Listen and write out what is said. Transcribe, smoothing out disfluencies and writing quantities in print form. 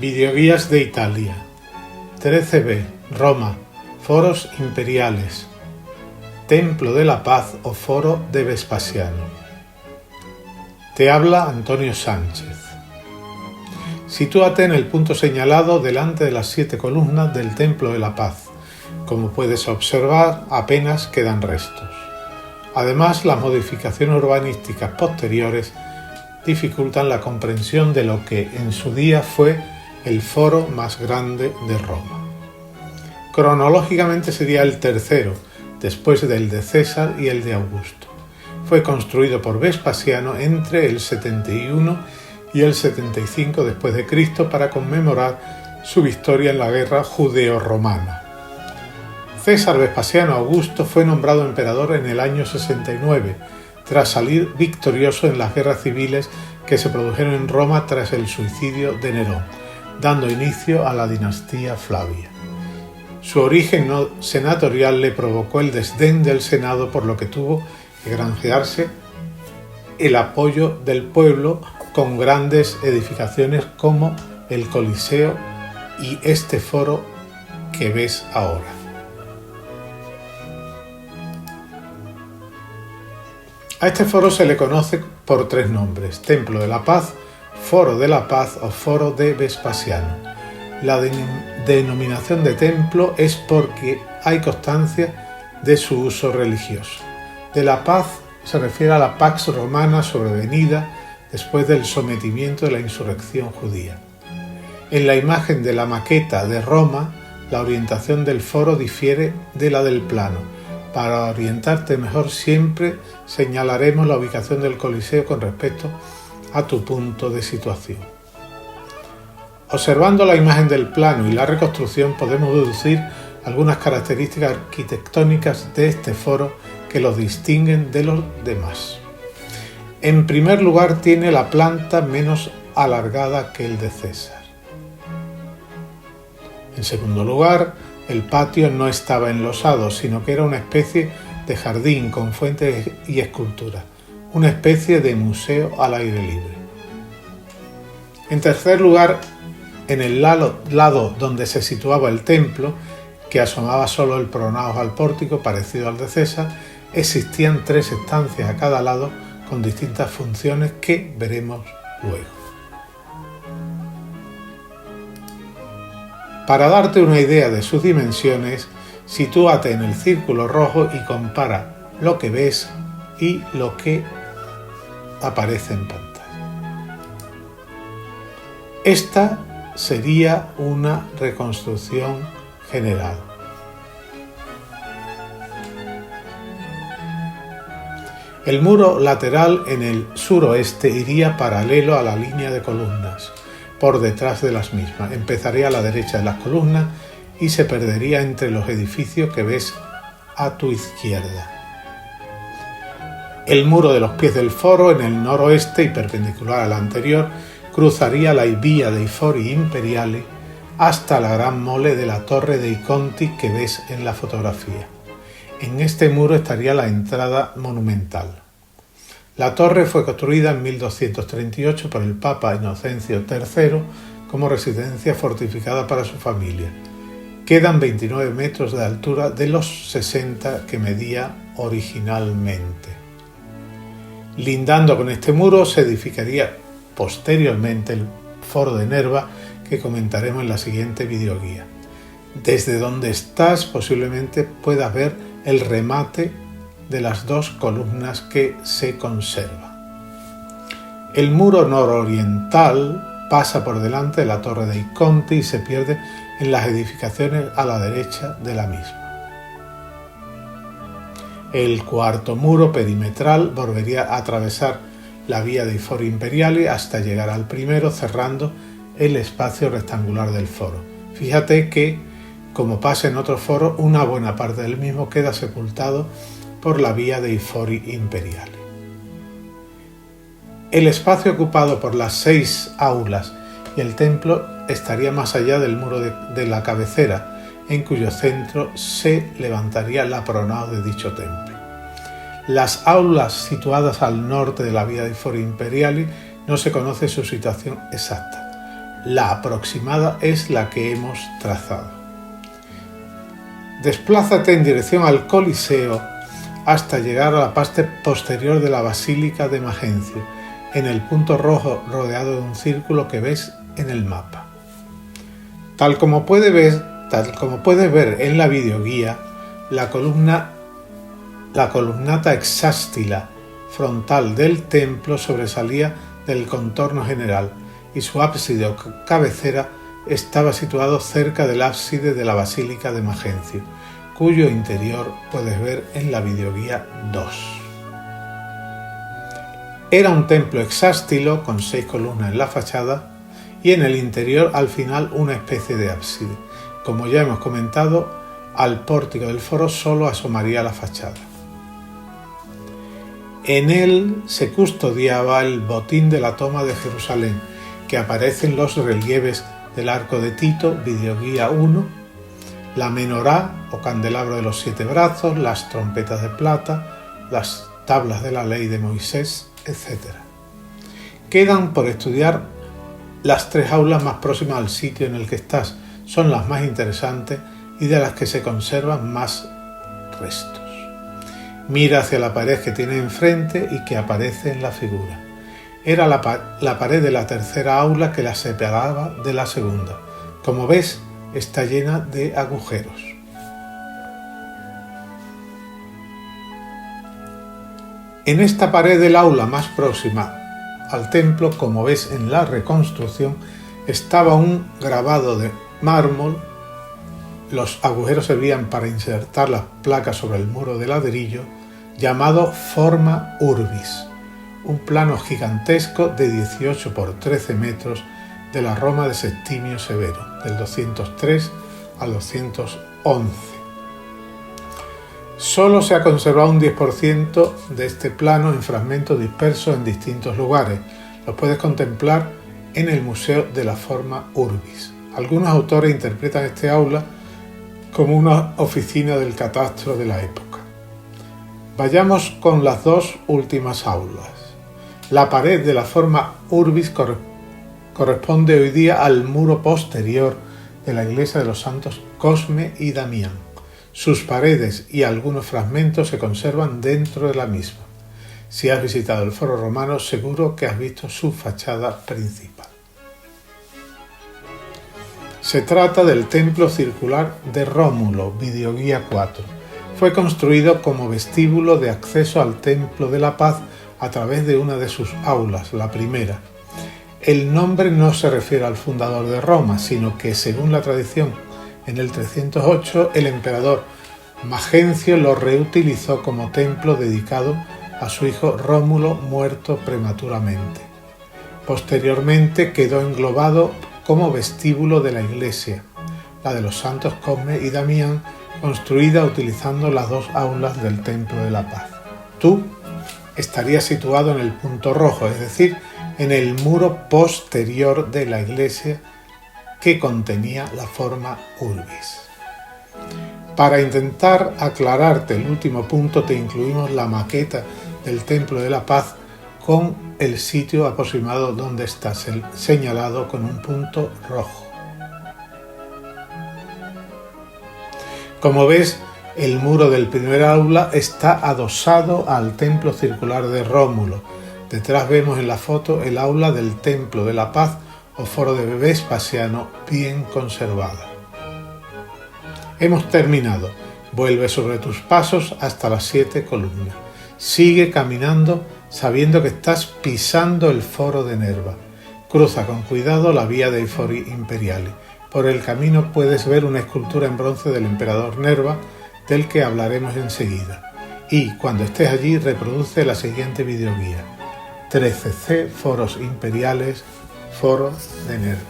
Videoguías de Italia. 13b. Roma. Foros imperiales. Templo de la Paz o Foro de Vespasiano. Te habla Antonio Sánchez. Sitúate en el punto señalado delante de las 7 columnas del Templo de la Paz. Como puedes observar, apenas quedan restos. Además, las modificaciones urbanísticas posteriores dificultan la comprensión de lo que en su día fue el foro más grande de Roma. Cronológicamente sería el tercero, después del de César y el de Augusto. Fue construido por Vespasiano entre el 71 y el 75 después de Cristo para conmemorar su victoria en la guerra judeo-romana. César Vespasiano Augusto fue nombrado emperador en el año 69, tras salir victorioso en las guerras civiles que se produjeron en Roma tras el suicidio de Nerón, dando inicio a la dinastía Flavia. Su origen no senatorial le provocó el desdén del Senado, por lo que tuvo que granjearse el apoyo del pueblo con grandes edificaciones como el Coliseo y este foro que ves ahora. A este foro se le conoce por 3 nombres: Templo de la Paz, Foro de la Paz o Foro de Vespasiano. La denominación de templo es porque hay constancia de su uso religioso. De la Paz se refiere a la Pax Romana sobrevenida después del sometimiento de la insurrección judía. En la imagen de la maqueta de Roma, la orientación del foro difiere de la del plano. Para orientarte mejor siempre señalaremos la ubicación del Coliseo con respecto a tu punto de situación. Observando la imagen del plano y la reconstrucción podemos deducir algunas características arquitectónicas de este foro que los distinguen de los demás. En primer lugar, tiene la planta menos alargada que el de César. En segundo lugar, el patio no estaba enlosado, sino que era una especie de jardín con fuentes y esculturas, una especie de museo al aire libre. En tercer lugar, en el lado donde se situaba el templo, que asomaba solo el pronaos al pórtico parecido al de César, existían 3 estancias a cada lado con distintas funciones que veremos luego. Para darte una idea de sus dimensiones, sitúate en el círculo rojo y compara lo que ves y lo que aparece en pantalla. Esta sería una reconstrucción general. El muro lateral en el suroeste iría paralelo a la línea de columnas, por detrás de las mismas. Empezaría a la derecha de las columnas y se perdería entre los edificios que ves a tu izquierda. El muro de los pies del foro en el noroeste y perpendicular al anterior cruzaría la vía dei Fori Imperiali hasta la gran mole de la Torre dei Conti que ves en la fotografía. En este muro estaría la entrada monumental. La torre fue construida en 1238 por el Papa Inocencio III como residencia fortificada para su familia. Quedan 29 metros de altura de los 60 que medía originalmente. Lindando con este muro se edificaría posteriormente el Foro de Nerva, que comentaremos en la siguiente videoguía. Desde donde estás posiblemente puedas ver el remate de las 2 columnas que se conserva. El muro nororiental pasa por delante de la Torre dei Conti y se pierde en las edificaciones a la derecha de la misma. El cuarto muro perimetral volvería a atravesar la vía dei Fori Imperiali hasta llegar al primero, cerrando el espacio rectangular del foro. Fíjate que, como pasa en otros foros, una buena parte del mismo queda sepultado por la vía dei Fori Imperiali. El espacio ocupado por las 6 aulas y el templo estaría más allá del muro de la cabecera, en cuyo centro se levantaría la pronaos de dicho templo. Las aulas situadas al norte de la vía dei Fori Imperiali no se conoce su situación exacta. La aproximada es la que hemos trazado. Desplázate en dirección al Coliseo hasta llegar a la parte posterior de la Basílica de Magencio, en el punto rojo rodeado de un círculo que ves en el mapa. Tal como puedes ver en la videoguía, la columnata hexástila frontal del templo sobresalía del contorno general y su ábside o cabecera estaba situado cerca del ábside de la Basílica de Magencio, cuyo interior puedes ver en la videoguía 2. Era un templo hexástilo con 6 columnas en la fachada y en el interior al final una especie de ábside. Como ya hemos comentado, al pórtico del foro solo asomaría la fachada. En él se custodiaba el botín de la toma de Jerusalén, que aparece en los relieves del arco de Tito, videoguía 1, la menorá o candelabro de los 7 brazos, las trompetas de plata, las tablas de la ley de Moisés, etc. Quedan por estudiar las 3 aulas más próximas al sitio en el que estás. Son las más interesantes y de las que se conservan más restos. Mira hacia la pared que tiene enfrente y que aparece en la figura. Era la pared de la tercera aula que la separaba de la segunda. Como ves, está llena de agujeros. En esta pared del aula más próxima al templo, como ves en la reconstrucción, estaba un grabado de mármol. Los agujeros servían para insertar las placas sobre el muro de ladrillo, llamado Forma Urbis, un plano gigantesco de 18 por 13 metros de la Roma de Septimio Severo, del 203 al 211. Solo se ha conservado un 10% de este plano en fragmentos dispersos en distintos lugares. Los puedes contemplar en el Museo de la Forma Urbis. Algunos autores interpretan este aula como una oficina del catastro de la época. Vayamos con las 2 últimas aulas. La pared de la Forma Urbis corresponde hoy día al muro posterior de la iglesia de los santos Cosme y Damián. Sus paredes y algunos fragmentos se conservan dentro de la misma. Si has visitado el Foro Romano, seguro que has visto su fachada principal. Se trata del templo circular de Rómulo, videoguía 4. Fue construido como vestíbulo de acceso al Templo de la Paz a través de una de sus aulas, la primera. El nombre no se refiere al fundador de Roma, sino que, según la tradición, en el 308 el emperador Magencio lo reutilizó como templo dedicado a su hijo Rómulo, muerto prematuramente. Posteriormente quedó englobado como vestíbulo de la iglesia, la de los santos Cosme y Damián, construida utilizando las 2 aulas del Templo de la Paz. Tú estarías situado en el punto rojo, es decir, en el muro posterior de la iglesia que contenía la Forma Urbis. Para intentar aclararte el último punto, te incluimos la maqueta del Templo de la Paz con el sitio aproximado donde está señalado con un punto rojo. Como ves, el muro del primer aula está adosado al templo circular de Rómulo. Detrás vemos en la foto el aula del Templo de la Paz o Foro de Vespasiano, bien conservada. Hemos terminado. Vuelve sobre tus pasos hasta las 7 columnas. Sigue caminando sabiendo que estás pisando el Foro de Nerva. Cruza con cuidado la vía dei Fori Imperiali. Por el camino puedes ver una escultura en bronce del emperador Nerva, del que hablaremos enseguida. Y cuando estés allí, reproduce la siguiente videoguía: 13C Foros Imperiales, Foro de Nerva.